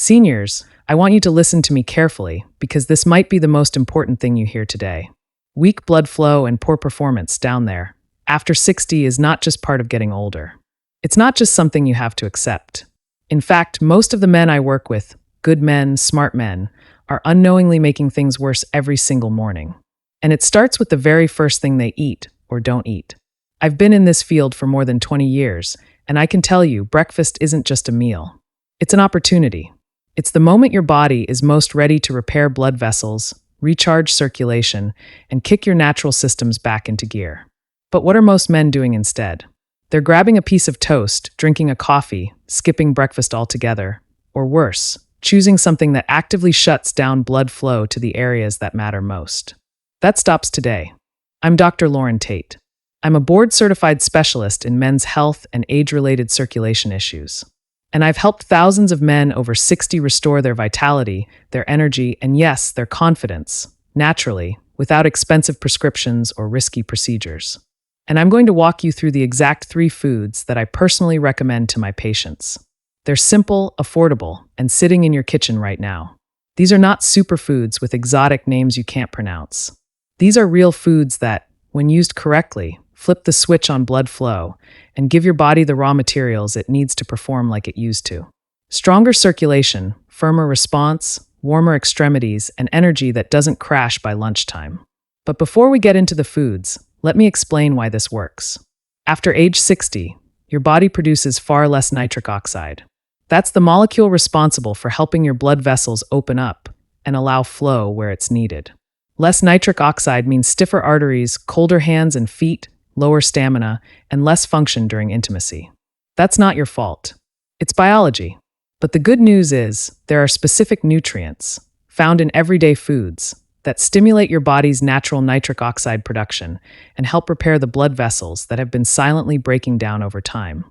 Seniors, I want you to listen to me carefully because this might be the most important thing you hear today. Weak blood flow and poor performance down there after 60 is not just part of getting older. It's not just something you have to accept. In fact, most of the men I work with, good men, smart men, are unknowingly making things worse every single morning. And it starts with the very first thing they eat or don't eat. I've been in this field for more than 20 years, and I can tell you, breakfast isn't just a meal. It's an opportunity. It's the moment your body is most ready to repair blood vessels, recharge circulation, and kick your natural systems back into gear. But what are most men doing instead? They're grabbing a piece of toast, drinking a coffee, skipping breakfast altogether, or worse, choosing something that actively shuts down blood flow to the areas that matter most. That stops today. I'm Dr. Lauren Tate. I'm a board-certified specialist in men's health and age-related circulation issues. And I've helped thousands of men over 60 restore their vitality, their energy, and yes, their confidence, naturally, without expensive prescriptions or risky procedures. And I'm going to walk you through the exact 3 foods that I personally recommend to my patients. They're simple, affordable, and sitting in your kitchen right now. These are not superfoods with exotic names you can't pronounce. These are real foods that, when used correctly, flip the switch on blood flow and give your body the raw materials it needs to perform like it used to. Stronger circulation, firmer response, warmer extremities, and energy that doesn't crash by lunchtime. But before we get into the foods, let me explain why this works. After age 60, your body produces far less nitric oxide. That's the molecule responsible for helping your blood vessels open up and allow flow where it's needed. Less nitric oxide means stiffer arteries, colder hands and feet, lower stamina, and less function during intimacy. That's not your fault. It's biology. But the good news is there are specific nutrients found in everyday foods that stimulate your body's natural nitric oxide production and help repair the blood vessels that have been silently breaking down over time.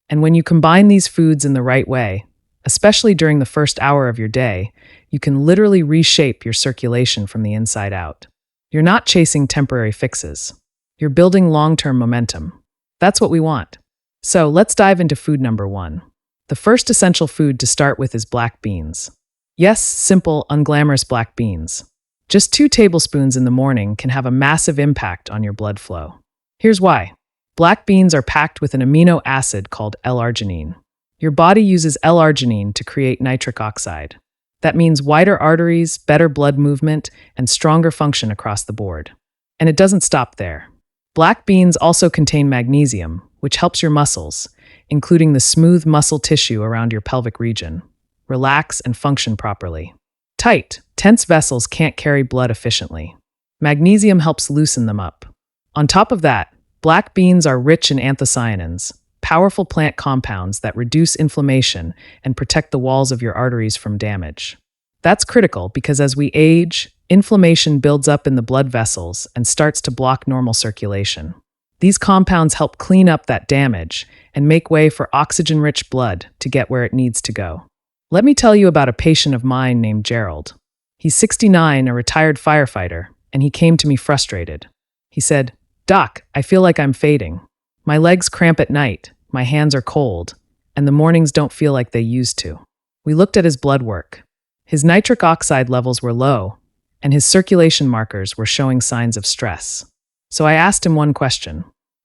And when you combine these foods in the right way, especially during the first hour of your day, you can literally reshape your circulation from the inside out. You're not chasing temporary fixes. You're building long-term momentum. That's what we want. So let's dive into food number 1. The first essential food to start with is black beans. Yes, simple, unglamorous black beans. Just 2 tablespoons in the morning can have a massive impact on your blood flow. Here's why. Black beans are packed with an amino acid called L-arginine. Your body uses L-arginine to create nitric oxide. That means wider arteries, better blood movement, and stronger function across the board. And it doesn't stop there. Black beans also contain magnesium, which helps your muscles, including the smooth muscle tissue around your pelvic region, relax and function properly. Tight, tense vessels can't carry blood efficiently. Magnesium helps loosen them up. On top of that, black beans are rich in anthocyanins, powerful plant compounds that reduce inflammation and protect the walls of your arteries from damage. That's critical because as we age, inflammation builds up in the blood vessels and starts to block normal circulation. These compounds help clean up that damage and make way for oxygen-rich blood to get where it needs to go. Let me tell you about a patient of mine named Gerald. He's 69, a retired firefighter, and he came to me frustrated. He said, "Doc, I feel like I'm fading. My legs cramp at night, my hands are cold, and the mornings don't feel like they used to." We looked at his blood work. His nitric oxide levels were low, and his circulation markers were showing signs of stress. So I asked him one question.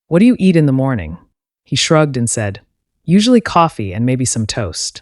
"What do you eat in the morning?" He shrugged and said, "Usually coffee and maybe some toast."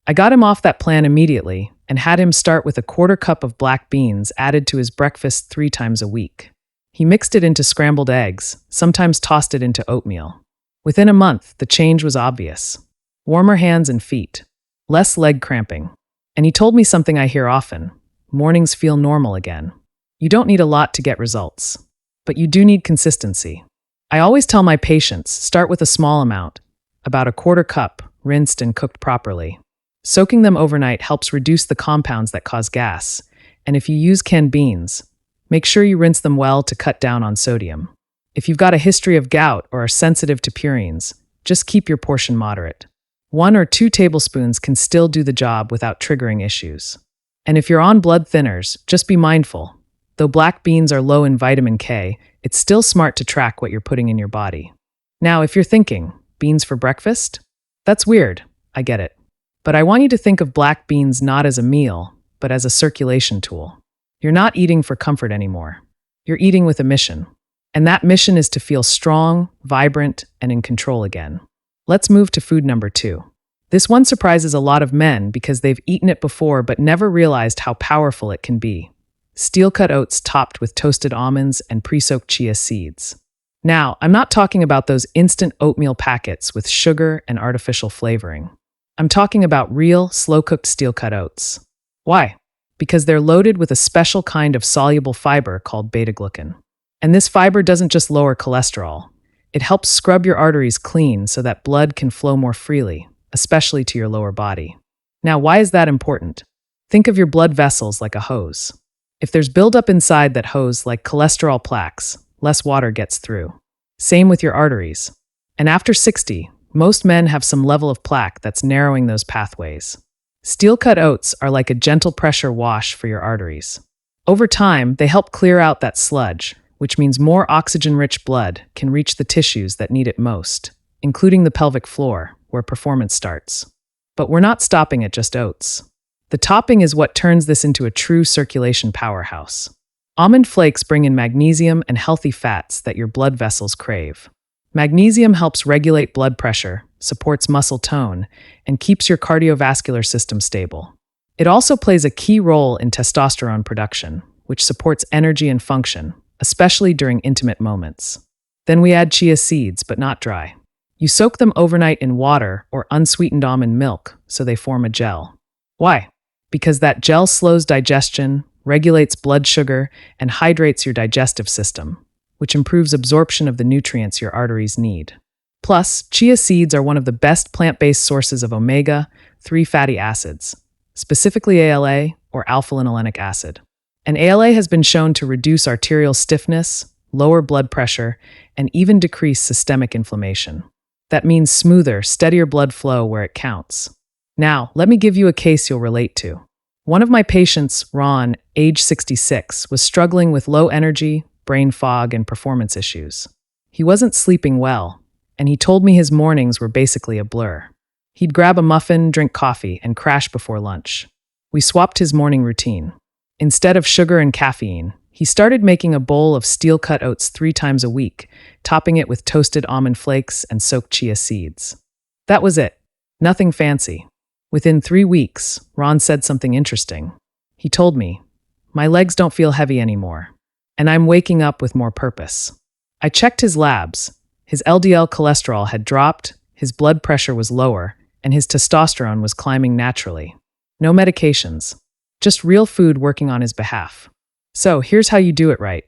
I got him off that plan immediately and had him start with a 1/4 cup of black beans added to his breakfast 3 times a week. He mixed it into scrambled eggs, sometimes tossed it into oatmeal. Within a month, the change was obvious. Warmer hands and feet, less leg cramping. And he told me something I hear often. Mornings feel normal again. You don't need a lot to get results, but you do need consistency. I always tell my patients, start with a small amount, about a 1/4 cup, rinsed and cooked properly. Soaking them overnight helps reduce the compounds that cause gas, and if you use canned beans, make sure you rinse them well to cut down on sodium. If you've got a history of gout or are sensitive to purines, just keep your portion moderate. 1 or 2 tablespoons can still do the job without triggering issues. And if you're on blood thinners, just be mindful. Though black beans are low in vitamin K, it's still smart to track what you're putting in your body. Now, if you're thinking, beans for breakfast? That's weird, I get it. But I want you to think of black beans not as a meal, but as a circulation tool. You're not eating for comfort anymore. You're eating with a mission. And that mission is to feel strong, vibrant, and in control again. Let's move to food number 2. This one surprises a lot of men because they've eaten it before but never realized how powerful it can be. Steel-cut oats topped with toasted almonds and pre-soaked chia seeds. Now, I'm not talking about those instant oatmeal packets with sugar and artificial flavoring. I'm talking about real, slow-cooked steel-cut oats. Why? Because they're loaded with a special kind of soluble fiber called beta-glucan. And this fiber doesn't just lower cholesterol. It helps scrub your arteries clean so that blood can flow more freely, especially to your lower body. Now, why is that important? Think of your blood vessels like a hose. If there's buildup inside that hose, like cholesterol plaques, less water gets through. Same with your arteries. And after 60, most men have some level of plaque that's narrowing those pathways. Steel-cut oats are like a gentle pressure wash for your arteries. Over time, they help clear out that sludge, which means more oxygen-rich blood can reach the tissues that need it most, including the pelvic floor, where performance starts. But we're not stopping at just oats. The topping is what turns this into a true circulation powerhouse. Almond flakes bring in magnesium and healthy fats that your blood vessels crave. Magnesium helps regulate blood pressure, supports muscle tone, and keeps your cardiovascular system stable. It also plays a key role in testosterone production, which supports energy and function, especially during intimate moments. Then we add chia seeds, but not dry. You soak them overnight in water or unsweetened almond milk so they form a gel. Why? Because that gel slows digestion, regulates blood sugar, and hydrates your digestive system, which improves absorption of the nutrients your arteries need. Plus, chia seeds are one of the best plant-based sources of omega-3 fatty acids, specifically ALA or alpha-linolenic acid. And ALA has been shown to reduce arterial stiffness, lower blood pressure, and even decrease systemic inflammation. That means smoother, steadier blood flow where it counts. Now, let me give you a case you'll relate to. One of my patients, Ron, age 66, was struggling with low energy, brain fog, and performance issues. He wasn't sleeping well, and he told me his mornings were basically a blur. He'd grab a muffin, drink coffee, and crash before lunch. We swapped his morning routine. Instead of sugar and caffeine, he started making a bowl of steel-cut oats 3 times a week, topping it with toasted almond flakes and soaked chia seeds. That was it. Nothing fancy. Within 3 weeks, Ron said something interesting. He told me, "My legs don't feel heavy anymore, and I'm waking up with more purpose." I checked his labs. His LDL cholesterol had dropped, his blood pressure was lower, and his testosterone was climbing naturally. No medications, just real food working on his behalf. So here's how you do it right.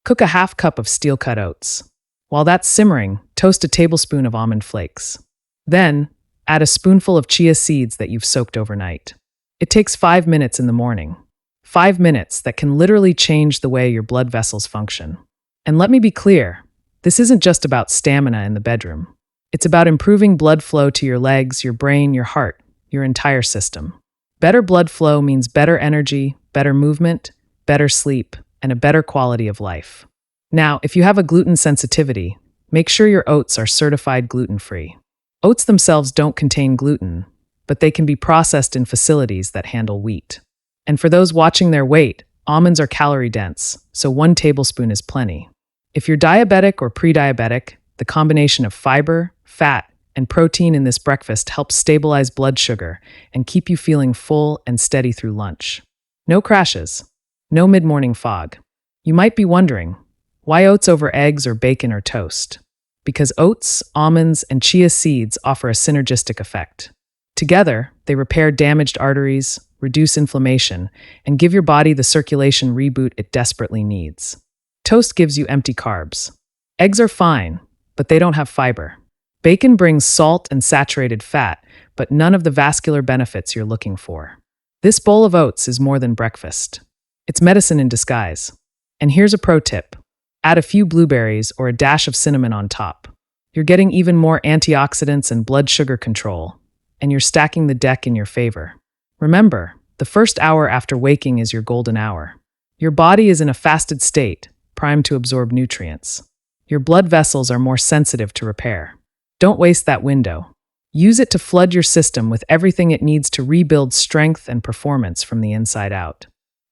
Cook a half cup of steel-cut oats. While that's simmering, toast a tablespoon of almond flakes. Then, add a spoonful of chia seeds that you've soaked overnight. It takes 5 minutes in the morning. 5 minutes that can literally change the way your blood vessels function. And let me be clear, this isn't just about stamina in the bedroom. It's about improving blood flow to your legs, your brain, your heart, your entire system. Better blood flow means better energy, better movement, better sleep, and a better quality of life. Now, if you have a gluten sensitivity, make sure your oats are certified gluten-free. Oats themselves don't contain gluten, but they can be processed in facilities that handle wheat. And for those watching their weight, almonds are calorie-dense, so 1 tablespoon is plenty. If you're diabetic or pre-diabetic, the combination of fiber, fat, and protein in this breakfast helps stabilize blood sugar and keep you feeling full and steady through lunch. No crashes. No mid-morning fog. You might be wondering, why oats over eggs or bacon or toast? Because oats, almonds, and chia seeds offer a synergistic effect. Together, they repair damaged arteries, reduce inflammation, and give your body the circulation reboot it desperately needs. Toast gives you empty carbs. Eggs are fine, but they don't have fiber. Bacon brings salt and saturated fat, but none of the vascular benefits you're looking for. This bowl of oats is more than breakfast. It's medicine in disguise. And here's a pro tip. Add a few blueberries or a dash of cinnamon on top. You're getting even more antioxidants and blood sugar control, and you're stacking the deck in your favor. Remember, the first hour after waking is your golden hour. Your body is in a fasted state, primed to absorb nutrients. Your blood vessels are more sensitive to repair. Don't waste that window. Use it to flood your system with everything it needs to rebuild strength and performance from the inside out.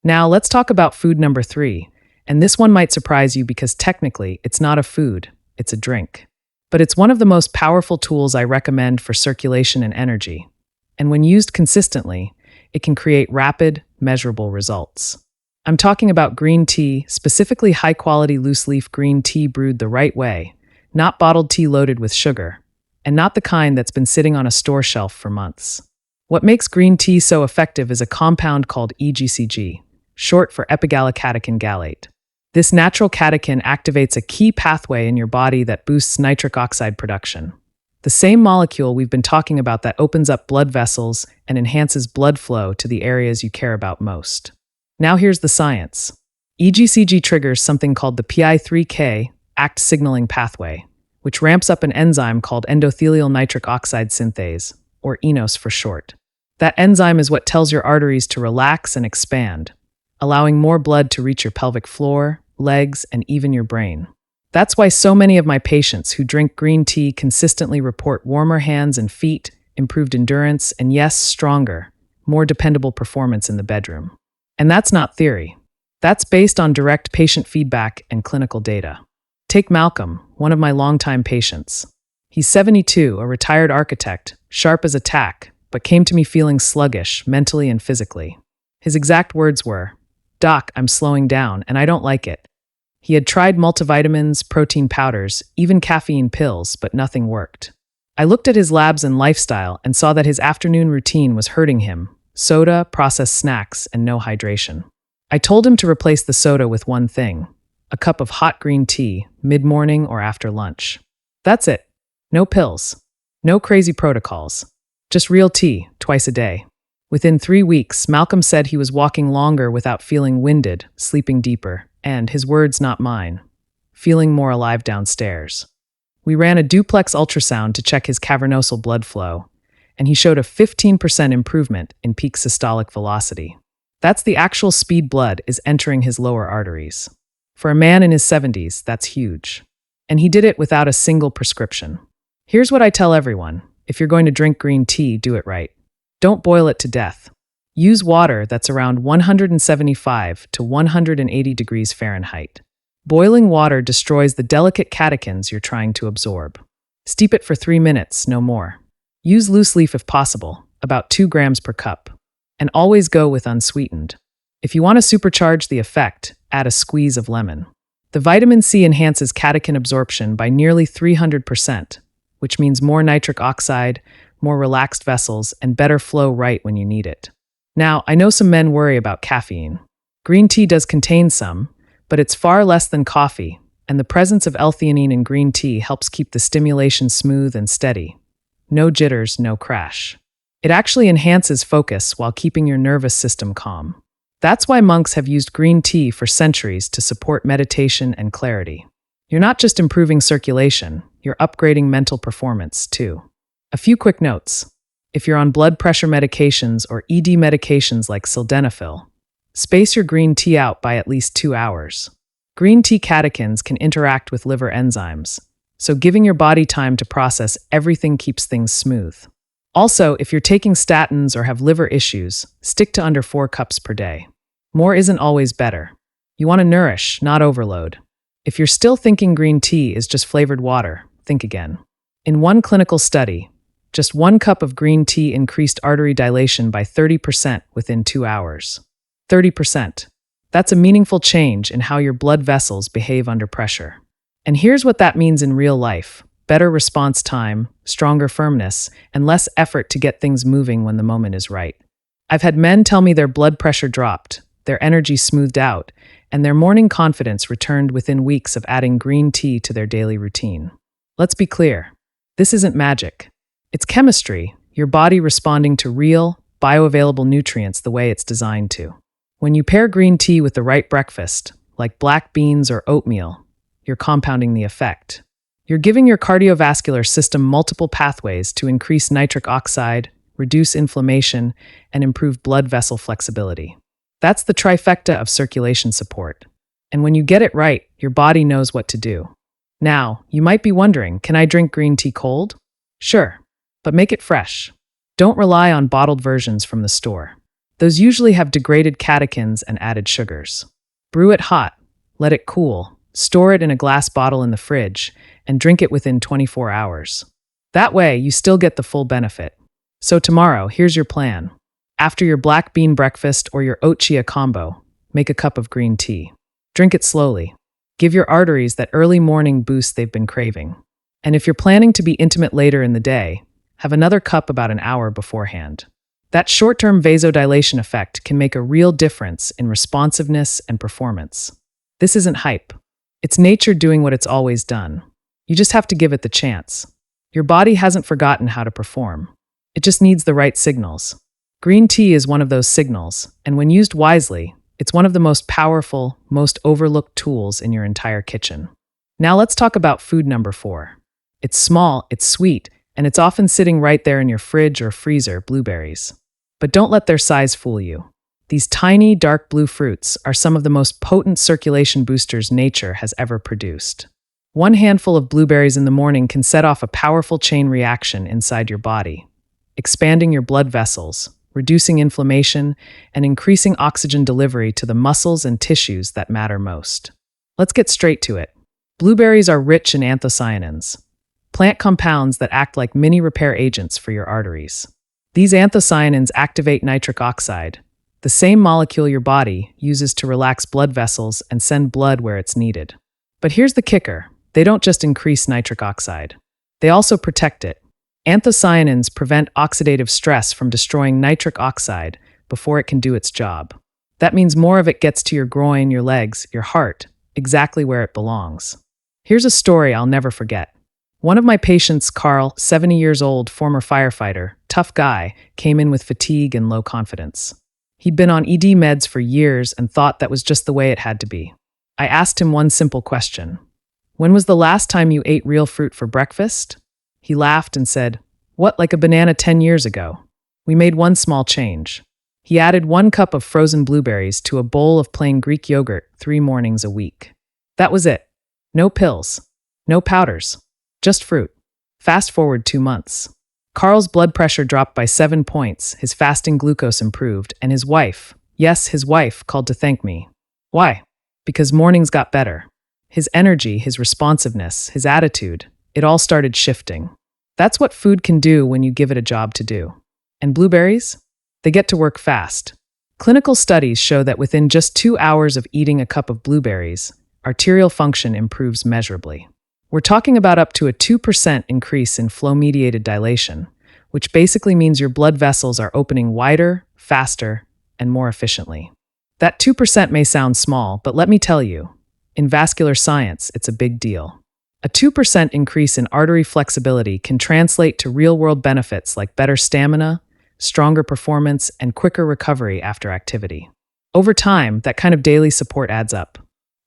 Now, let's talk about food number 3. And this one might surprise you because technically, it's not a food, it's a drink. But it's one of the most powerful tools I recommend for circulation and energy. And when used consistently, it can create rapid, measurable results. I'm talking about green tea, specifically high-quality loose-leaf green tea brewed the right way, not bottled tea loaded with sugar, and not the kind that's been sitting on a store shelf for months. What makes green tea so effective is a compound called EGCG, short for epigallocatechin gallate. This natural catechin activates a key pathway in your body that boosts nitric oxide production. The same molecule we've been talking about that opens up blood vessels and enhances blood flow to the areas you care about most. Now here's the science. EGCG triggers something called the PI3K ACT signaling pathway, which ramps up an enzyme called endothelial nitric oxide synthase, or ENOS for short. That enzyme is what tells your arteries to relax and expand, allowing more blood to reach your pelvic floor, legs, and even your brain. That's why so many of my patients who drink green tea consistently report warmer hands and feet, improved endurance, and yes, stronger, more dependable performance in the bedroom. And that's not theory. That's based on direct patient feedback and clinical data. Take Malcolm, one of my longtime patients. He's 72, a retired architect, sharp as a tack, but came to me feeling sluggish, mentally and physically. His exact words were, "Doc, I'm slowing down, and I don't like it." He had tried multivitamins, protein powders, even caffeine pills, but nothing worked. I looked at his labs and lifestyle and saw that his afternoon routine was hurting him: soda, processed snacks, and no hydration. I told him to replace the soda with one thing: a cup of hot green tea, mid-morning or after lunch. That's it. No pills. No crazy protocols. Just real tea, twice a day. Within 3 weeks, Malcolm said he was walking longer without feeling winded, sleeping deeper, and, his words not mine, feeling more alive downstairs. We ran a duplex ultrasound to check his cavernosal blood flow, and he showed a 15% improvement in peak systolic velocity. That's the actual speed blood is entering his lower arteries. For a man in his 70s, that's huge. And he did it without a single prescription. Here's what I tell everyone: if you're going to drink green tea, do it right. Don't boil it to death. Use water that's around 175 to 180 degrees Fahrenheit. Boiling water destroys the delicate catechins you're trying to absorb. Steep it for 3 minutes, no more. Use loose leaf if possible, about 2 grams per cup. And always go with unsweetened. If you want to supercharge the effect, add a squeeze of lemon. The vitamin C enhances catechin absorption by nearly 300%, which means more nitric oxide, more relaxed vessels, and better flow right when you need it. Now, I know some men worry about caffeine. Green tea does contain some, but it's far less than coffee, and the presence of L-theanine in green tea helps keep the stimulation smooth and steady. No jitters, no crash. It actually enhances focus while keeping your nervous system calm. That's why monks have used green tea for centuries to support meditation and clarity. You're not just improving circulation, you're upgrading mental performance, too. A few quick notes. If you're on blood pressure medications or ED medications like sildenafil, space your green tea out by at least 2 hours. Green tea catechins can interact with liver enzymes, so giving your body time to process everything keeps things smooth. Also, if you're taking statins or have liver issues, stick to under 4 cups per day. More isn't always better. You want to nourish, not overload. If you're still thinking green tea is just flavored water, think again. In one clinical study, just 1 cup of green tea increased artery dilation by 30% within 2 hours. 30%. That's a meaningful change in how your blood vessels behave under pressure. And here's what that means in real life: better response time, stronger firmness, and less effort to get things moving when the moment is right. I've had men tell me their blood pressure dropped, their energy smoothed out, and their morning confidence returned within weeks of adding green tea to their daily routine. Let's be clear. This isn't magic. It's chemistry, your body responding to real, bioavailable nutrients the way it's designed to. When you pair green tea with the right breakfast, like black beans or oatmeal, you're compounding the effect. You're giving your cardiovascular system multiple pathways to increase nitric oxide, reduce inflammation, and improve blood vessel flexibility. That's the trifecta of circulation support. And when you get it right, your body knows what to do. Now, you might be wondering, can I drink green tea cold? Sure. but make it fresh. Don't rely on bottled versions from the store. Those usually have degraded catechins and added sugars. Brew it hot, let it cool, store it in a glass bottle in the fridge, and drink it within 24 hours. That way, you still get the full benefit. So tomorrow, here's your plan. After your black bean breakfast or your oat chia combo, make a cup of green tea. Drink it slowly. Give your arteries that early morning boost they've been craving. And if you're planning to be intimate later in the day, have another cup about an hour beforehand. That short-term vasodilation effect can make a real difference in responsiveness and performance. This isn't hype. It's nature doing what it's always done. You just have to give it the chance. Your body hasn't forgotten how to perform. It just needs the right signals. Green tea is one of those signals, and when used wisely, it's one of the most powerful, most overlooked tools in your entire kitchen. Now let's talk about food number 4. It's small, it's sweet, and it's often sitting right there in your fridge or freezer, blueberries. But don't let their size fool you. These tiny, dark blue fruits are some of the most potent circulation boosters nature has ever produced. One handful of blueberries in the morning can set off a powerful chain reaction inside your body, expanding your blood vessels, reducing inflammation, and increasing oxygen delivery to the muscles and tissues that matter most. Let's get straight to it. Blueberries are rich in anthocyanins, plant compounds that act like mini repair agents for your arteries. These anthocyanins activate nitric oxide, the same molecule your body uses to relax blood vessels and send blood where it's needed. But here's the kicker. They don't just increase nitric oxide. They also protect it. Anthocyanins prevent oxidative stress from destroying nitric oxide before it can do its job. That means more of it gets to your groin, your legs, your heart, exactly where it belongs. Here's a story I'll never forget. One of my patients, Carl, 70 years old, former firefighter, tough guy, came in with fatigue and low confidence. He'd been on ED meds for years and thought that was just the way it had to be. I asked him one simple question. When was the last time you ate real fruit for breakfast? He laughed and said, "What, like a banana 10 years ago?" We made one small change. He added 1 cup of frozen blueberries to a bowl of plain Greek yogurt 3 mornings a week. That was it. No pills. No powders. Just fruit. Fast forward 2 months. Carl's blood pressure dropped by 7 points, his fasting glucose improved, and his wife, yes, his wife, called to thank me. Why? Because mornings got better. His energy, his responsiveness, his attitude, it all started shifting. That's what food can do when you give it a job to do. And blueberries? They get to work fast. Clinical studies show that within just 2 hours of eating a cup of blueberries, arterial function improves measurably. We're talking about up to a 2% increase in flow-mediated dilation, which basically means your blood vessels are opening wider, faster, and more efficiently. That 2% may sound small, but let me tell you, in vascular science, it's a big deal. A 2% increase in artery flexibility can translate to real-world benefits like better stamina, stronger performance, and quicker recovery after activity. Over time, that kind of daily support adds up.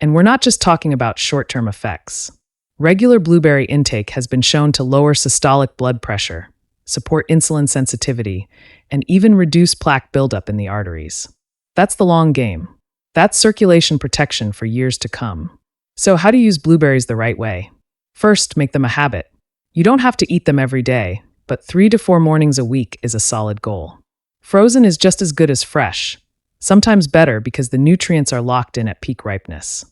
And we're not just talking about short-term effects. Regular blueberry intake has been shown to lower systolic blood pressure, support insulin sensitivity, and even reduce plaque buildup in the arteries. That's the long game. That's circulation protection for years to come. So how to use blueberries the right way? First, make them a habit. You don't have to eat them every day, but 3 to 4 mornings a week is a solid goal. Frozen is just as good as fresh, sometimes better because the nutrients are locked in at peak ripeness.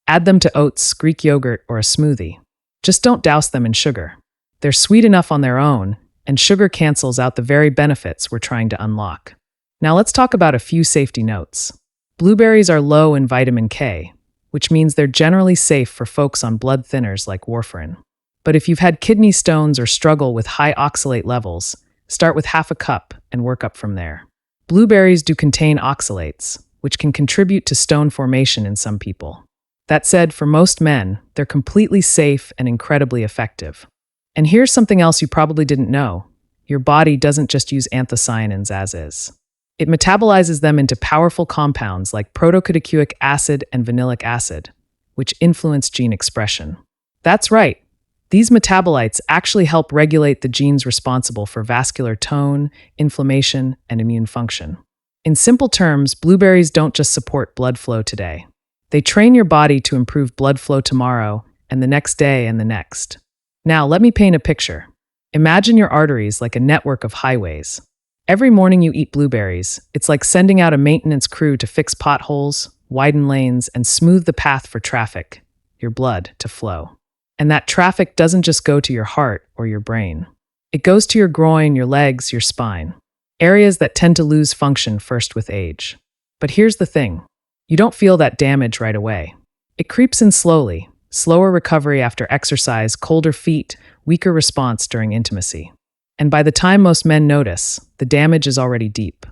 Add them to oats, Greek yogurt, or a smoothie. Just don't douse them in sugar. They're sweet enough on their own, and sugar cancels out the very benefits we're trying to unlock. Now let's talk about a few safety notes. Blueberries are low in vitamin K, which means they're generally safe for folks on blood thinners like warfarin. But if you've had kidney stones or struggle with high oxalate levels, start with half a cup and work up from there. Blueberries do contain oxalates, which can contribute to stone formation in some people. That said, for most men, they're completely safe and incredibly effective. And here's something else you probably didn't know. Your body doesn't just use anthocyanins as is. It metabolizes them into powerful compounds like protocatechuic acid and vanillic acid, which influence gene expression. That's right. These metabolites actually help regulate the genes responsible for vascular tone, inflammation, and immune function. In simple terms, blueberries don't just support blood flow today. They train your body to improve blood flow tomorrow and the next day and the next. Now, let me paint a picture. Imagine your arteries like a network of highways. Every morning you eat blueberries, it's like sending out a maintenance crew to fix potholes, widen lanes, and smooth the path for traffic, your blood, to flow. And that traffic doesn't just go to your heart or your brain. It goes to your groin, your legs, your spine, areas that tend to lose function first with age. But here's the thing. You don't feel that damage right away. It creeps in slowly, slower recovery after exercise, colder feet, weaker response during intimacy. And by the time most men notice, the damage is already deep.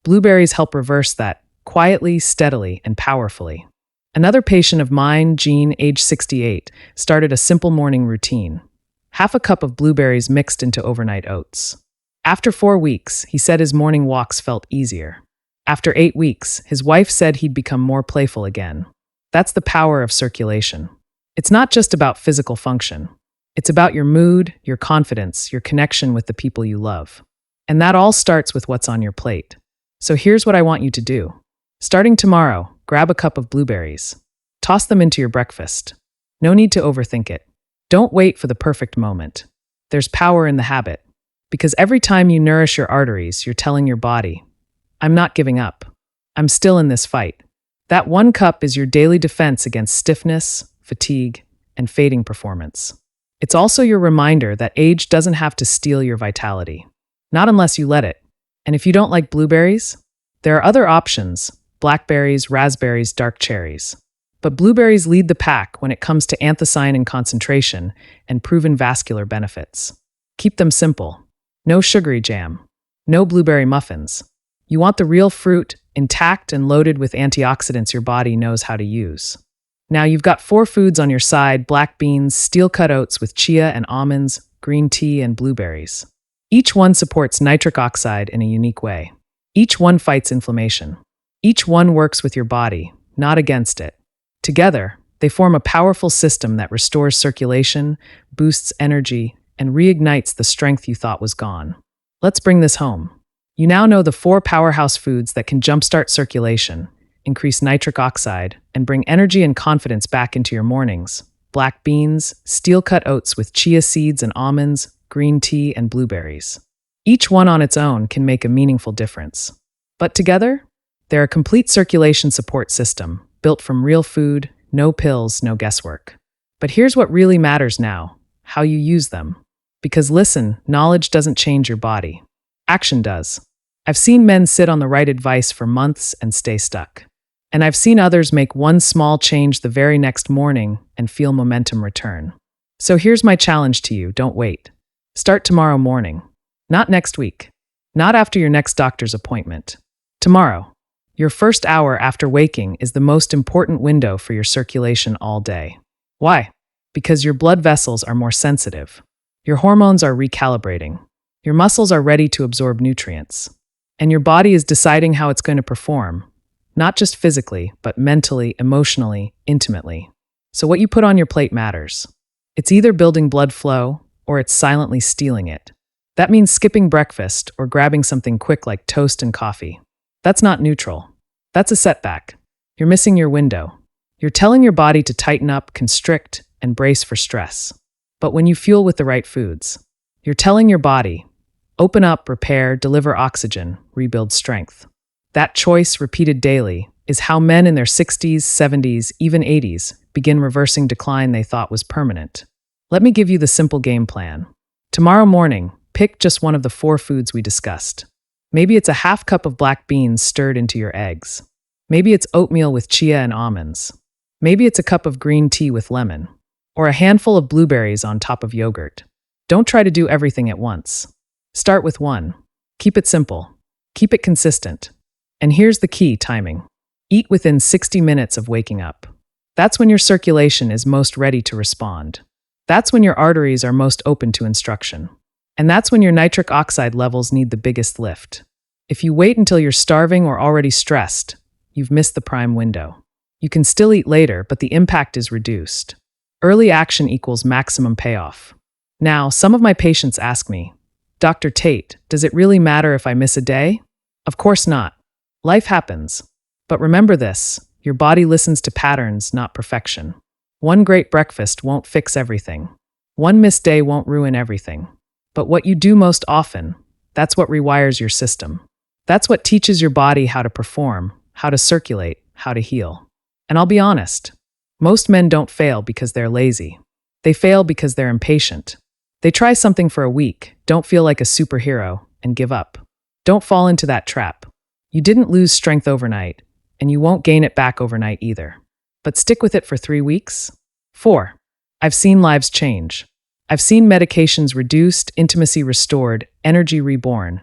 Blueberries help reverse that, quietly, steadily, and powerfully. Another patient of mine, Jean, age 68, started a simple morning routine. Half a cup of blueberries mixed into overnight oats. After 4 weeks, he said his morning walks felt easier. After 8 weeks, his wife said he'd become more playful again. That's the power of circulation. It's not just about physical function. It's about your mood, your confidence, your connection with the people you love. And that all starts with what's on your plate. So here's what I want you to do. Starting tomorrow, grab a cup of blueberries. Toss them into your breakfast. No need to overthink it. Don't wait for the perfect moment. There's power in the habit. Because every time you nourish your arteries, you're telling your body, I'm not giving up. I'm still in this fight. That 1 cup is your daily defense against stiffness, fatigue, and fading performance. It's also your reminder that age doesn't have to steal your vitality. Not unless you let it. And if you don't like blueberries, there are other options: blackberries, raspberries, dark cherries. But blueberries lead the pack when it comes to anthocyanin concentration and proven vascular benefits. Keep them simple. No sugary jam. No blueberry muffins. You want the real fruit, intact and loaded with antioxidants your body knows how to use. Now you've got 4 foods on your side: black beans, steel-cut oats with chia and almonds, green tea, and blueberries. Each one supports nitric oxide in a unique way. Each one fights inflammation. Each one works with your body, not against it. Together, they form a powerful system that restores circulation, boosts energy, and reignites the strength you thought was gone. Let's bring this home. You now know the 4 powerhouse foods that can jumpstart circulation, increase nitric oxide, and bring energy and confidence back into your mornings: black beans, steel-cut oats with chia seeds and almonds, green tea, and blueberries. Each one on its own can make a meaningful difference. But together, they're a complete circulation support system, built from real food, no pills, no guesswork. But here's what really matters now: how you use them. Because listen, knowledge doesn't change your body. Action does. I've seen men sit on the right advice for months and stay stuck. And I've seen others make one small change the very next morning and feel momentum return. So here's my challenge to you: don't wait. Start tomorrow morning. Not next week. Not after your next doctor's appointment. Tomorrow. Your first hour after waking is the most important window for your circulation all day. Why? Because your blood vessels are more sensitive. Your hormones are recalibrating. Your muscles are ready to absorb nutrients. And your body is deciding how it's going to perform, not just physically, but mentally, emotionally, intimately. So what you put on your plate matters. It's either building blood flow, or it's silently stealing it. That means skipping breakfast or grabbing something quick like toast and coffee. That's not neutral. That's a setback. You're missing your window. You're telling your body to tighten up, constrict, and brace for stress. But when you fuel with the right foods, you're telling your body, open up, repair, deliver oxygen, rebuild strength. That choice, repeated daily, is how men in their 60s, 70s, even 80s begin reversing decline they thought was permanent. Let me give you the simple game plan. Tomorrow morning, pick just one of the 4 foods we discussed. Maybe it's a half cup of black beans stirred into your eggs. Maybe it's oatmeal with chia and almonds. Maybe it's a cup of green tea with lemon. Or a handful of blueberries on top of yogurt. Don't try to do everything at once. Start with 1. Keep it simple. Keep it consistent. And here's the key: timing. Eat within 60 minutes of waking up. That's when your circulation is most ready to respond. That's when your arteries are most open to instruction. And that's when your nitric oxide levels need the biggest lift. If you wait until you're starving or already stressed, you've missed the prime window. You can still eat later, but the impact is reduced. Early action equals maximum payoff. Now, some of my patients ask me, Dr. Tate, does it really matter if I miss a day? Of course not. Life happens. But remember this: your body listens to patterns, not perfection. One great breakfast won't fix everything. One missed day won't ruin everything. But what you do most often, that's what rewires your system. That's what teaches your body how to perform, how to circulate, how to heal. And I'll be honest, most men don't fail because they're lazy. They fail because they're impatient. They try something for a week, don't feel like a superhero, and give up. Don't fall into that trap. You didn't lose strength overnight, and you won't gain it back overnight either. But stick with it for 3 weeks. 4. I've seen lives change. I've seen medications reduced, intimacy restored, energy reborn.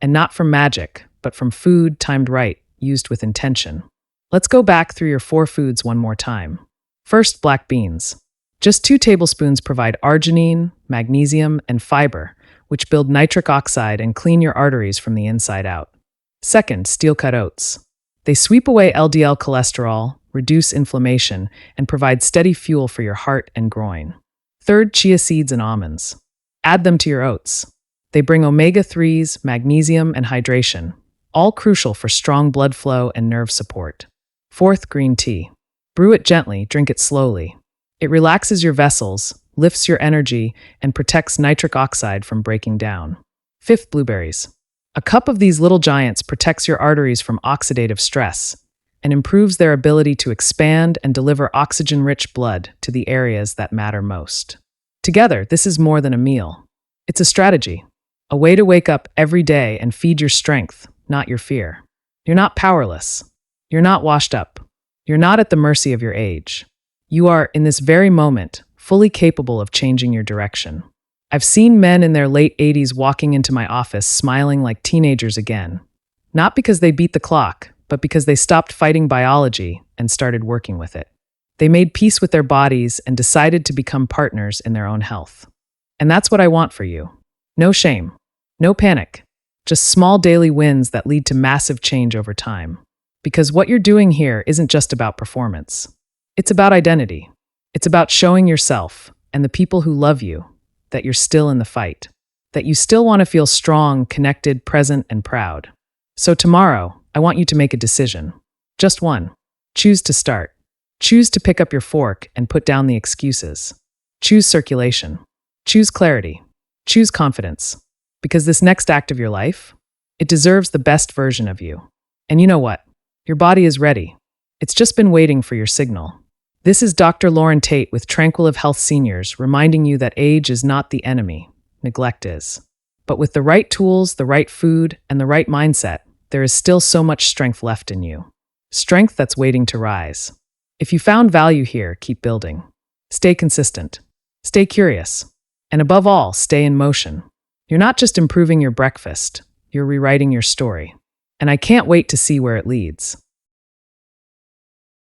And not from magic, but from food timed right, used with intention. Let's go back through your 4 foods one more time. First, black beans. Just 2 tablespoons provide arginine, magnesium, and fiber, which build nitric oxide and clean your arteries from the inside out. Second, steel-cut oats. They sweep away LDL cholesterol, reduce inflammation, and provide steady fuel for your heart and groin. Third, chia seeds and almonds. Add them to your oats. They bring omega-3s, magnesium, and hydration, all crucial for strong blood flow and nerve support. Fourth, green tea. Brew it gently, drink it slowly. It relaxes your vessels, lifts your energy, and protects nitric oxide from breaking down. Fifth, blueberries. A cup of these little giants protects your arteries from oxidative stress and improves their ability to expand and deliver oxygen-rich blood to the areas that matter most. Together, this is more than a meal. It's a strategy, a way to wake up every day and feed your strength, not your fear. You're not powerless. You're not washed up. You're not at the mercy of your age. You are, in this very moment, fully capable of changing your direction. I've seen men in their late 80s walking into my office smiling like teenagers again. Not because they beat the clock, but because they stopped fighting biology and started working with it. They made peace with their bodies and decided to become partners in their own health. And that's what I want for you. No shame. No panic. Just small daily wins that lead to massive change over time. Because what you're doing here isn't just about performance. It's about identity. It's about showing yourself and the people who love you that you're still in the fight, that you still want to feel strong, connected, present, and proud. So tomorrow, I want you to make a decision. Just one. Choose to start. Choose to pick up your fork and put down the excuses. Choose circulation. Choose clarity. Choose confidence. Because this next act of your life, it deserves the best version of you. And you know what? Your body is ready. It's just been waiting for your signal. This is Dr. Lauren Tate with Tranquiliv Health Seniors, reminding you that age is not the enemy, neglect is. But with the right tools, the right food, and the right mindset, there is still so much strength left in you. Strength that's waiting to rise. If you found value here, keep building. Stay consistent. Stay curious. And above all, stay in motion. You're not just improving your breakfast, you're rewriting your story. And I can't wait to see where it leads.